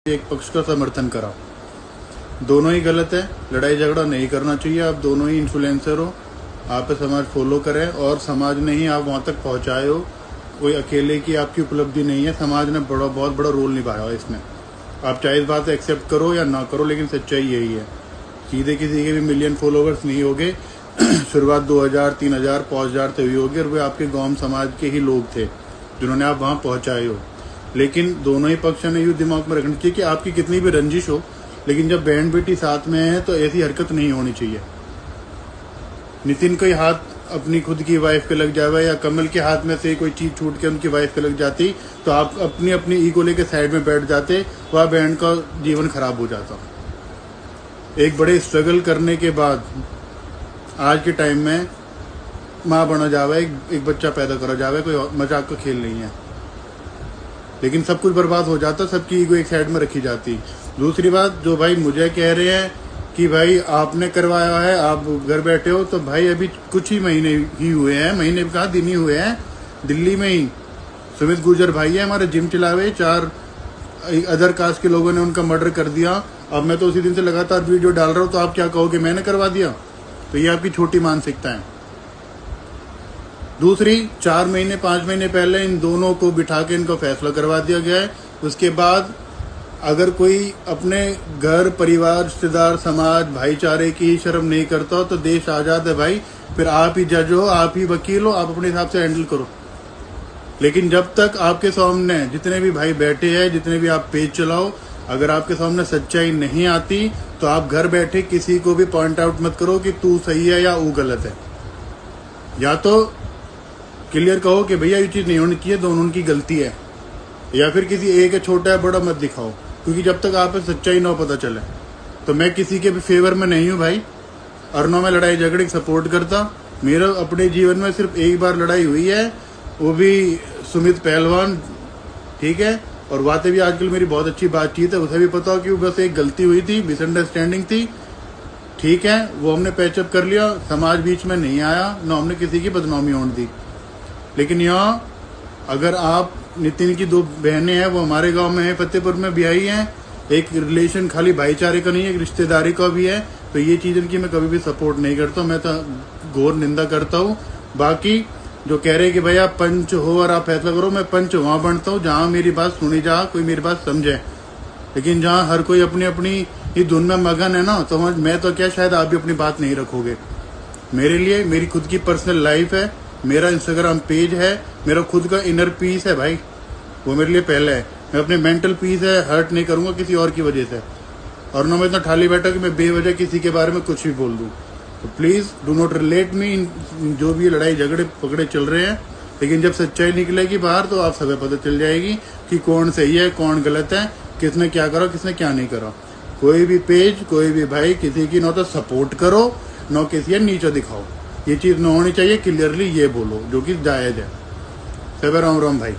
एक पक्ष का समर्थन करा। दोनों ही गलत है, लड़ाई झगड़ा नहीं करना चाहिए। आप दोनों ही इन्फ्लुएंसर हो, आप समाज फॉलो करें और समाज ने ही आप वहां तक पहुंचाए हो। कोई अकेले की आपकी उपलब्धि नहीं है, समाज ने बहुत बड़ा रोल निभाया है इसमें। आप चाहे इस बात एक्सेप्ट करो या ना करो, लेकिन सच्चाई यही है। सीधे किसी के भी मिलियन फॉलोवर्स नहीं होगे। शुरुआत 2000, 3000, 5000 से हुई होगी और वे आपके गांव समाज के ही लोग थे जिन्होंने आप वहां पहुंचाए हो। लेकिन दोनों ही पक्षों ने यूँ दिमाग में रखना चाहिए कि आपकी कितनी भी रंजिश हो, लेकिन जब बहन बेटी साथ में है तो ऐसी हरकत नहीं होनी चाहिए। नितिन का हाथ अपनी खुद की वाइफ पे लग जावे या कमल के हाथ में से कोई चीज छूट के उनकी वाइफ पे लग जाती तो आप अपनी अपनी ईगो लेके साइड में बैठ जाते, वह बहन का जीवन खराब हो जाता। एक बड़े स्ट्रगल करने के बाद आज के टाइम में माँ बना जावे, एक बच्चा पैदा करा जावे, कोई मजाक का खेल नहीं है। लेकिन सब कुछ बर्बाद हो जाता, सबकी ईगो एक साइड में रखी जाती। दूसरी बात, जो भाई मुझे कह रहे हैं कि भाई आपने करवाया है, आप घर बैठे हो, तो भाई अभी कुछ ही महीने ही हुए हैं, महीने कहा दिन ही हुए हैं, दिल्ली में ही सुमित गुर्जर भाई है हमारे, जिम चलावे, 4 अदर कास्ट के लोगों ने उनका मर्डर कर दिया। अब मैं तो उसी दिन से लगातार वीडियो डाल रहा हूँ, तो आप क्या कहोगे मैंने करवा दिया? तो ये आपकी छोटी मानसिकता है। दूसरी, 4 महीने 5 महीने पहले इन दोनों को बिठा के इनका फैसला करवा दिया गया है। उसके बाद अगर कोई अपने घर परिवार रिश्तेदार समाज भाईचारे की शर्म नहीं करता हो तो देश आजाद है भाई। फिर आप ही जज हो, आप ही वकील हो, आप अपने हिसाब से हैंडल करो। लेकिन जब तक आपके सामने जितने भी भाई बैठे हैं, जितने भी आप पेज चलाओ, अगर आपके सामने सच्चाई नहीं आती तो आप घर बैठे किसी को भी पॉइंट आउट मत करो कि तू सही है या वो गलत है। या तो क्लियर कहो कि भैया ये चीज नहीं होनी चाहिए, दोनों उनकी गलती है, या फिर किसी एक है छोटा है बड़ा मत दिखाओ, क्योंकि जब तक आप सच्चाई ना पता चले। तो मैं किसी के भी फेवर में नहीं हूँ भाई, और ना मैं लड़ाई झगड़े की सपोर्ट करता। मेरा अपने जीवन में सिर्फ एक बार लड़ाई हुई है, वो भी सुमित पहलवान, ठीक है, और बातें भी आजकल मेरी बहुत अच्छी बातचीत है, उसे भी पता हो कि वो बस एक गलती हुई थी, मिसअंडरस्टैंडिंग थी, ठीक है, वो हमने पैचअप कर लिया, समाज बीच में नहीं आया, ना हमने किसी की बदनामी होने दी। लेकिन यहाँ अगर आप, नितिन की 2 बहनें हैं, वो हमारे गांव में है, फतेहपुर में भी आई हैं, एक रिलेशन खाली भाईचारे का नहीं है, एक रिश्तेदारी का भी है, तो ये चीज़ इनकी मैं कभी भी सपोर्ट नहीं करता, मैं तो घोर निंदा करता हूँ। बाकी जो कह रहे कि भाई आप पंच हो और आप फैसला करो, मैं पंच वहां बनता हूँ जहां मेरी बात सुनी जा, कोई मेरी बात समझे। लेकिन जहां हर कोई अपनी अपनी ही धुन में मगन है ना, तो मैं तो क्या, शायद आप भी अपनी बात नहीं रखोगे। मेरे लिए मेरी खुद की पर्सनल लाइफ है, मेरा इंस्टाग्राम पेज है, मेरा खुद का इनर पीस है भाई, वो मेरे लिए पहले है। मैं अपने मेंटल पीस है हर्ट नहीं करूंगा किसी और की वजह से, और ना मैं इतना ठाली बैठा कि मैं बेवजह किसी के बारे में कुछ भी बोल दूं। तो प्लीज डू नॉट रिलेट मी इन जो भी लड़ाई झगड़े पकड़े चल रहे हैं। लेकिन जब सच्चाई निकलेगी बाहर तो आप सबे पता चल जाएगी कि कौन सही है कौन गलत है, किसने क्या करा किसने क्या नहीं करा। कोई भी पेज, कोई भी भाई किसी की ना तो सपोर्ट करो, ना किसी का नीचा दिखाओ, ये चीज न होनी चाहिए। क्लियरली ये बोलो जो कि जायज है। सब राम राम भाई।